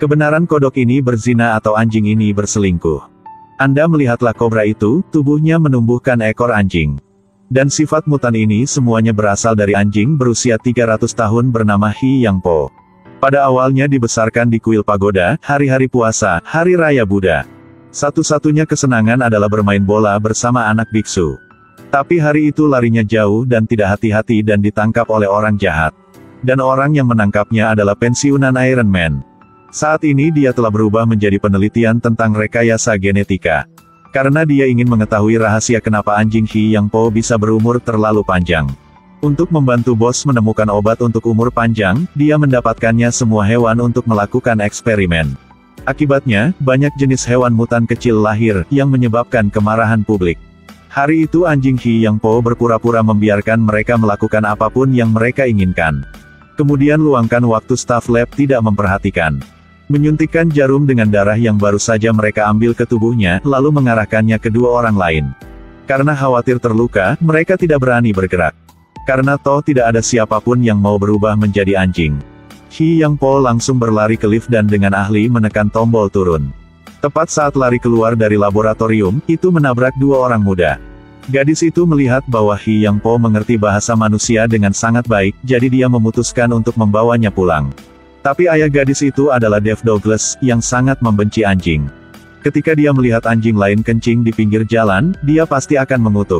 Kebenaran kodok ini berzina atau anjing ini berselingkuh. Anda melihatlah kobra itu, tubuhnya menumbuhkan ekor anjing. Dan sifat mutan ini semuanya berasal dari anjing berusia 300 tahun bernama Hi Yang Po. Pada awalnya dibesarkan di kuil pagoda, hari-hari puasa, hari raya Buddha. Satu-satunya kesenangan adalah bermain bola bersama anak biksu. Tapi hari itu larinya jauh dan tidak hati-hati dan ditangkap oleh orang jahat. Dan orang yang menangkapnya adalah pensiunan Iron Man. Saat ini dia telah berubah menjadi penelitian tentang rekayasa genetika. Karena dia ingin mengetahui rahasia kenapa anjing Hi Yang Po bisa berumur terlalu panjang. Untuk membantu bos menemukan obat untuk umur panjang, dia mendapatkannya semua hewan untuk melakukan eksperimen. Akibatnya, banyak jenis hewan mutan kecil lahir, yang menyebabkan kemarahan publik. Hari itu anjing Hi Yang Po berpura-pura membiarkan mereka melakukan apapun yang mereka inginkan. Kemudian luangkan waktu staf lab tidak memperhatikan. Menyuntikkan jarum dengan darah yang baru saja mereka ambil ke tubuhnya, lalu mengarahkannya ke dua orang lain. Karena khawatir terluka, mereka tidak berani bergerak. Karena toh tidak ada siapapun yang mau berubah menjadi anjing. Hi Yang Po langsung berlari ke lift dan dengan ahli menekan tombol turun. Tepat saat lari keluar dari laboratorium, itu menabrak dua orang muda. Gadis itu melihat bahwa Hi Yang Po mengerti bahasa manusia dengan sangat baik, jadi dia memutuskan untuk membawanya pulang. Tapi ayah gadis itu adalah Dave Douglas, yang sangat membenci anjing. Ketika dia melihat anjing lain kencing di pinggir jalan, dia pasti akan mengutuk.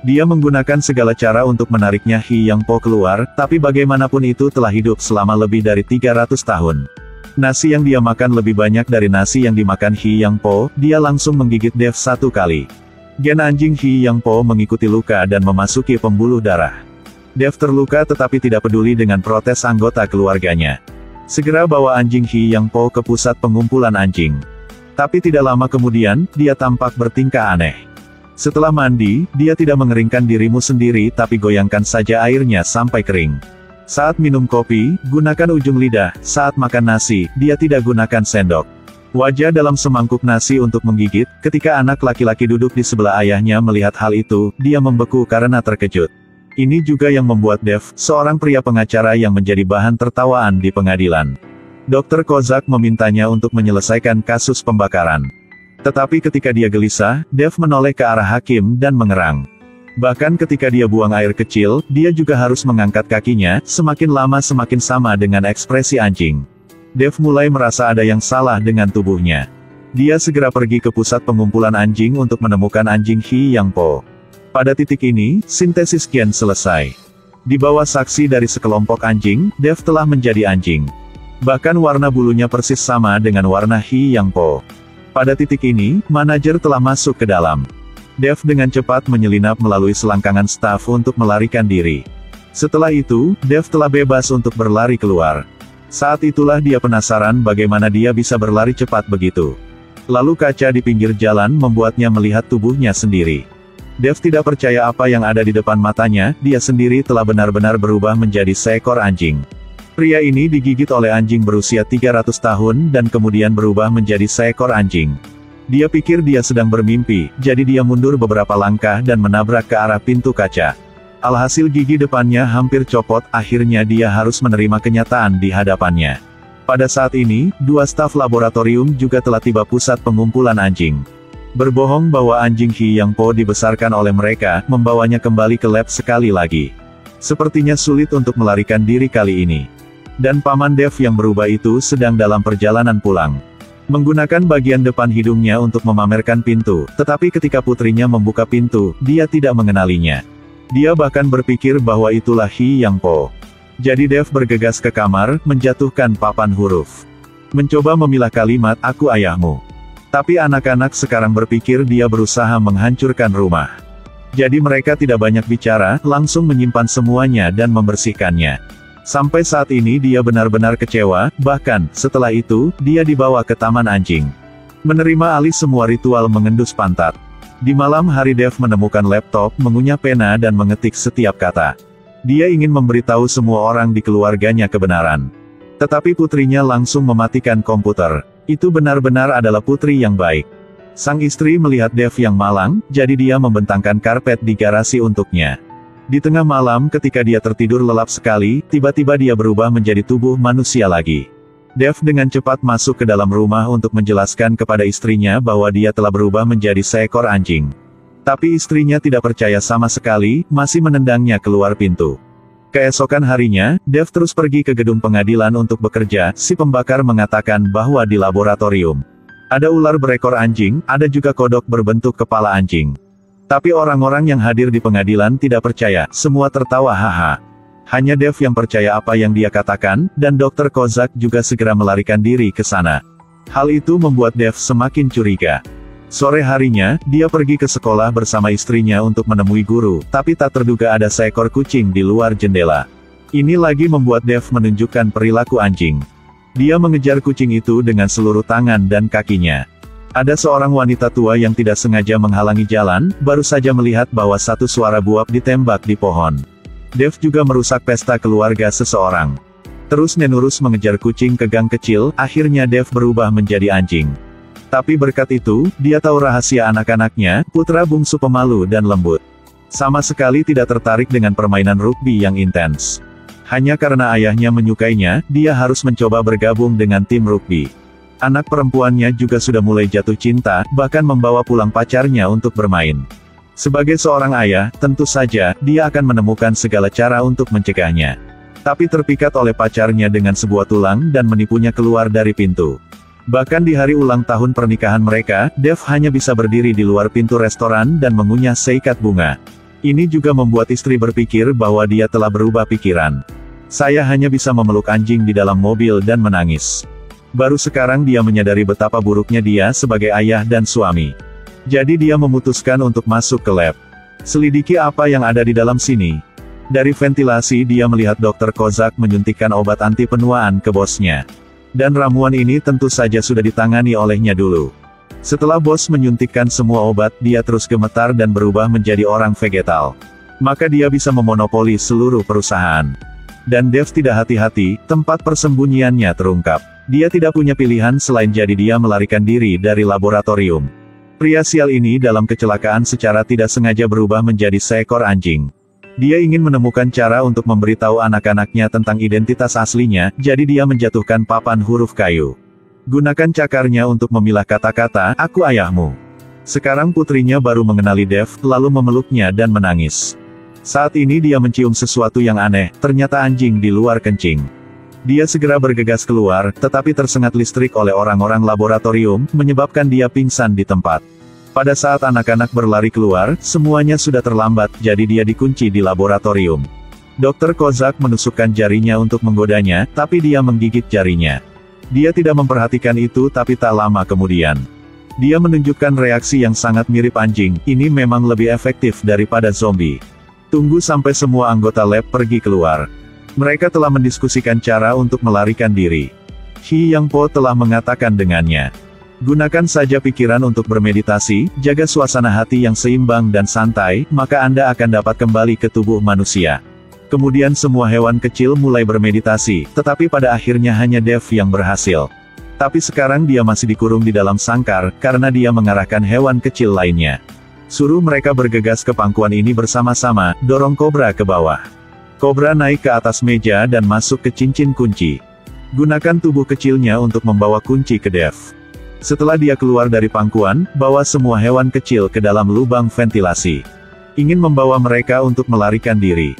Dia menggunakan segala cara untuk menariknya Hi Yang Po keluar, tapi bagaimanapun itu telah hidup selama lebih dari 300 tahun. Nasi yang dia makan lebih banyak dari nasi yang dimakan Hi Yang Po, dia langsung menggigit Dave satu kali. Gen anjing Hi Yang Po mengikuti luka dan memasuki pembuluh darah. Dave terluka tetapi tidak peduli dengan protes anggota keluarganya. Segera bawa anjing Hi Yang Po ke pusat pengumpulan anjing. Tapi tidak lama kemudian, dia tampak bertingkah aneh. Setelah mandi, dia tidak mengeringkan dirimu sendiri tapi goyangkan saja airnya sampai kering. Saat minum kopi, gunakan ujung lidah. Saat makan nasi, dia tidak gunakan sendok. Wajah dalam semangkuk nasi untuk menggigit. Ketika anak laki-laki duduk di sebelah ayahnya melihat hal itu, dia membeku karena terkejut. Ini juga yang membuat Dave, seorang pria pengacara yang menjadi bahan tertawaan di pengadilan. Dr. Kozak memintanya untuk menyelesaikan kasus pembakaran. Tetapi ketika dia gelisah, Dave menoleh ke arah hakim dan mengerang. Bahkan ketika dia buang air kecil, dia juga harus mengangkat kakinya, semakin lama semakin sama dengan ekspresi anjing. Dave mulai merasa ada yang salah dengan tubuhnya. Dia segera pergi ke pusat pengumpulan anjing untuk menemukan anjing Hi Yang Po. Pada titik ini, sintesis gen selesai. Di bawah saksi dari sekelompok anjing, Dave telah menjadi anjing. Bahkan warna bulunya persis sama dengan warna Hi Yang Po. Pada titik ini, manajer telah masuk ke dalam. Dave dengan cepat menyelinap melalui selangkangan staf untuk melarikan diri. Setelah itu, Dave telah bebas untuk berlari keluar. Saat itulah dia penasaran bagaimana dia bisa berlari cepat begitu. Lalu kaca di pinggir jalan membuatnya melihat tubuhnya sendiri. Dave tidak percaya apa yang ada di depan matanya, dia sendiri telah benar-benar berubah menjadi seekor anjing. Pria ini digigit oleh anjing berusia 300 tahun dan kemudian berubah menjadi seekor anjing. Dia pikir dia sedang bermimpi, jadi dia mundur beberapa langkah dan menabrak ke arah pintu kaca. Alhasil gigi depannya hampir copot, akhirnya dia harus menerima kenyataan di hadapannya. Pada saat ini, dua staf laboratorium juga telah tiba pusat pengumpulan anjing. Berbohong bahwa anjing Hi Yang Po dibesarkan oleh mereka, membawanya kembali ke lab sekali lagi. Sepertinya sulit untuk melarikan diri kali ini. Dan paman Dave yang berubah itu sedang dalam perjalanan pulang. Menggunakan bagian depan hidungnya untuk memamerkan pintu, tetapi ketika putrinya membuka pintu, dia tidak mengenalinya. Dia bahkan berpikir bahwa itulah Hi Yang Po. Jadi Dave bergegas ke kamar, menjatuhkan papan huruf. Mencoba memilah kalimat, "Aku ayahmu." Tapi anak-anak sekarang berpikir dia berusaha menghancurkan rumah. Jadi mereka tidak banyak bicara, langsung menyimpan semuanya dan membersihkannya. Sampai saat ini dia benar-benar kecewa, bahkan, setelah itu, dia dibawa ke taman anjing. Menerima alih semua ritual mengendus pantat. Di malam hari Dave menemukan laptop, mengunyah pena dan mengetik setiap kata. Dia ingin memberitahu semua orang di keluarganya kebenaran. Tetapi putrinya langsung mematikan komputer. Itu benar-benar adalah putri yang baik. Sang istri melihat Dave yang malang, jadi dia membentangkan karpet di garasi untuknya. Di tengah malam ketika dia tertidur lelap sekali, tiba-tiba dia berubah menjadi tubuh manusia lagi. Dev dengan cepat masuk ke dalam rumah untuk menjelaskan kepada istrinya bahwa dia telah berubah menjadi seekor anjing. Tapi istrinya tidak percaya sama sekali, masih menendangnya keluar pintu. Keesokan harinya, Dev terus pergi ke gedung pengadilan untuk bekerja. Si pembakar mengatakan bahwa di laboratorium ada ular berekor anjing, ada juga kodok berbentuk kepala anjing. Tapi orang-orang yang hadir di pengadilan tidak percaya, semua tertawa haha. Hanya Dev yang percaya apa yang dia katakan, dan Dr. Kozak juga segera melarikan diri ke sana. Hal itu membuat Dev semakin curiga. Sore harinya, dia pergi ke sekolah bersama istrinya untuk menemui guru, tapi tak terduga ada seekor kucing di luar jendela. Ini lagi membuat Dev menunjukkan perilaku anjing. Dia mengejar kucing itu dengan seluruh tangan dan kakinya. Ada seorang wanita tua yang tidak sengaja menghalangi jalan, baru saja melihat bahwa satu suara buap ditembak di pohon. Dev juga merusak pesta keluarga seseorang. Terus-menerus mengejar kucing ke gang kecil, akhirnya Dev berubah menjadi anjing. Tapi berkat itu, dia tahu rahasia anak-anaknya, putra bungsu pemalu dan lembut. Sama sekali tidak tertarik dengan permainan rugby yang intens. Hanya karena ayahnya menyukainya, dia harus mencoba bergabung dengan tim rugby. Anak perempuannya juga sudah mulai jatuh cinta, bahkan membawa pulang pacarnya untuk bermain. Sebagai seorang ayah, tentu saja, dia akan menemukan segala cara untuk mencegahnya. Tapi terpikat oleh pacarnya dengan sebuah tulang dan menipunya keluar dari pintu. Bahkan di hari ulang tahun pernikahan mereka, Dev hanya bisa berdiri di luar pintu restoran dan mengunyah seikat bunga. Ini juga membuat istri berpikir bahwa dia telah berubah pikiran. Saya hanya bisa memeluk anjing di dalam mobil dan menangis. Baru sekarang dia menyadari betapa buruknya dia sebagai ayah dan suami. Jadi dia memutuskan untuk masuk ke lab. Selidiki apa yang ada di dalam sini. Dari ventilasi dia melihat Dr. Kozak menyuntikkan obat anti penuaan ke bosnya. Dan ramuan ini tentu saja sudah ditangani olehnya dulu. Setelah bos menyuntikkan semua obat, dia terus gemetar dan berubah menjadi orang vegetal. Maka dia bisa memonopoli seluruh perusahaan. Dan Dev tidak hati-hati, tempat persembunyiannya terungkap. Dia tidak punya pilihan selain jadi dia melarikan diri dari laboratorium. Pria sial ini dalam kecelakaan secara tidak sengaja berubah menjadi seekor anjing. Dia ingin menemukan cara untuk memberitahu anak-anaknya tentang identitas aslinya, jadi dia menjatuhkan papan huruf kayu. Gunakan cakarnya untuk memilah kata-kata, "Aku ayahmu." Sekarang putrinya baru mengenali Dev, lalu memeluknya dan menangis. Saat ini dia mencium sesuatu yang aneh, ternyata anjing di luar kencing. Dia segera bergegas keluar, tetapi tersengat listrik oleh orang-orang laboratorium, menyebabkan dia pingsan di tempat. Pada saat anak-anak berlari keluar, semuanya sudah terlambat, jadi dia dikunci di laboratorium. Dr. Kozak menusukkan jarinya untuk menggodanya, tapi dia menggigit jarinya. Dia tidak memperhatikan itu tapi tak lama kemudian. Dia menunjukkan reaksi yang sangat mirip anjing, ini memang lebih efektif daripada zombie. Tunggu sampai semua anggota lab pergi keluar. Mereka telah mendiskusikan cara untuk melarikan diri. He Yang Po telah mengatakan dengannya. Gunakan saja pikiran untuk bermeditasi, jaga suasana hati yang seimbang dan santai, maka Anda akan dapat kembali ke tubuh manusia. Kemudian semua hewan kecil mulai bermeditasi, tetapi pada akhirnya hanya Dev yang berhasil. Tapi sekarang dia masih dikurung di dalam sangkar, karena dia mengarahkan hewan kecil lainnya. Suruh mereka bergegas ke pangkuan ini bersama-sama, dorong kobra ke bawah. Kobra naik ke atas meja dan masuk ke cincin kunci. Gunakan tubuh kecilnya untuk membawa kunci ke Dev. Setelah dia keluar dari pangkuan, bawa semua hewan kecil ke dalam lubang ventilasi. Ingin membawa mereka untuk melarikan diri.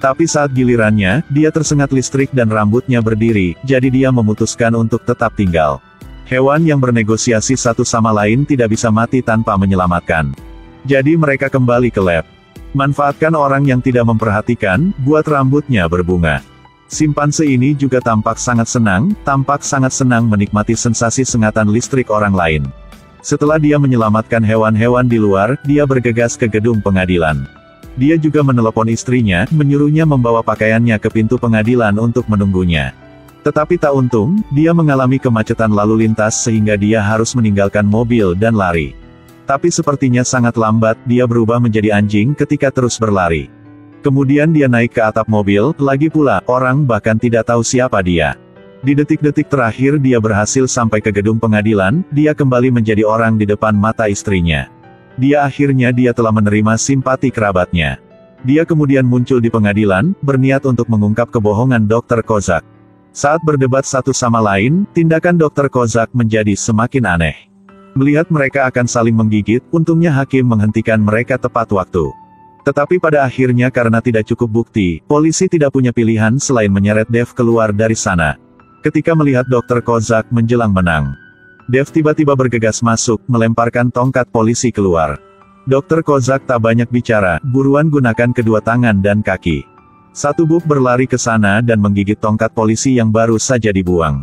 Tapi saat gilirannya, dia tersengat listrik dan rambutnya berdiri, jadi dia memutuskan untuk tetap tinggal. Hewan yang bernegosiasi satu sama lain tidak bisa mati tanpa menyelamatkan. Jadi mereka kembali ke lab. Manfaatkan orang yang tidak memperhatikan, buat rambutnya berbunga. Simpanse ini juga tampak sangat senang menikmati sensasi sengatan listrik orang lain. Setelah dia menyelamatkan hewan-hewan di luar, dia bergegas ke gedung pengadilan. Dia juga menelepon istrinya, menyuruhnya membawa pakaiannya ke pintu pengadilan untuk menunggunya. Tetapi tak untung, dia mengalami kemacetan lalu lintas sehingga dia harus meninggalkan mobil dan lari. Tapi sepertinya sangat lambat, dia berubah menjadi anjing ketika terus berlari. Kemudian dia naik ke atap mobil, lagi pula, orang bahkan tidak tahu siapa dia. Di detik-detik terakhir dia berhasil sampai ke gedung pengadilan, dia kembali menjadi orang di depan mata istrinya. Dia telah menerima simpati kerabatnya. Dia kemudian muncul di pengadilan, berniat untuk mengungkap kebohongan Dr. Kozak. Saat berdebat satu sama lain, tindakan Dr. Kozak menjadi semakin aneh. Melihat mereka akan saling menggigit, untungnya hakim menghentikan mereka tepat waktu. Tetapi pada akhirnya karena tidak cukup bukti, polisi tidak punya pilihan selain menyeret Dev keluar dari sana. Ketika melihat Dr. Kozak menjelang menang, Dev tiba-tiba bergegas masuk, melemparkan tongkat polisi keluar. Dr. Kozak tak banyak bicara, buruan gunakan kedua tangan dan kaki. Satu buk berlari ke sana dan menggigit tongkat polisi yang baru saja dibuang.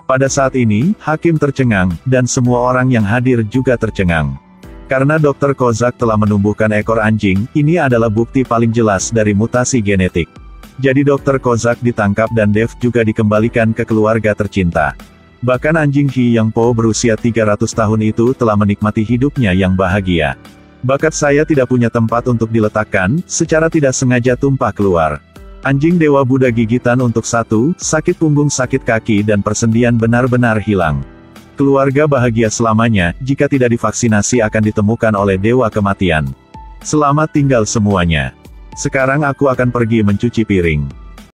Pada saat ini, hakim tercengang, dan semua orang yang hadir juga tercengang. Karena Dr. Kozak telah menumbuhkan ekor anjing, ini adalah bukti paling jelas dari mutasi genetik. Jadi Dr. Kozak ditangkap dan Dev juga dikembalikan ke keluarga tercinta. Bahkan anjing He Yang Po berusia 300 tahun itu telah menikmati hidupnya yang bahagia. Bakat saya tidak punya tempat untuk diletakkan, secara tidak sengaja tumpah keluar. Anjing Dewa Buddha gigitan untuk satu, sakit punggung, sakit kaki dan persendian benar-benar hilang. Keluarga bahagia selamanya, jika tidak divaksinasi akan ditemukan oleh Dewa Kematian. Selamat tinggal semuanya. Sekarang aku akan pergi mencuci piring.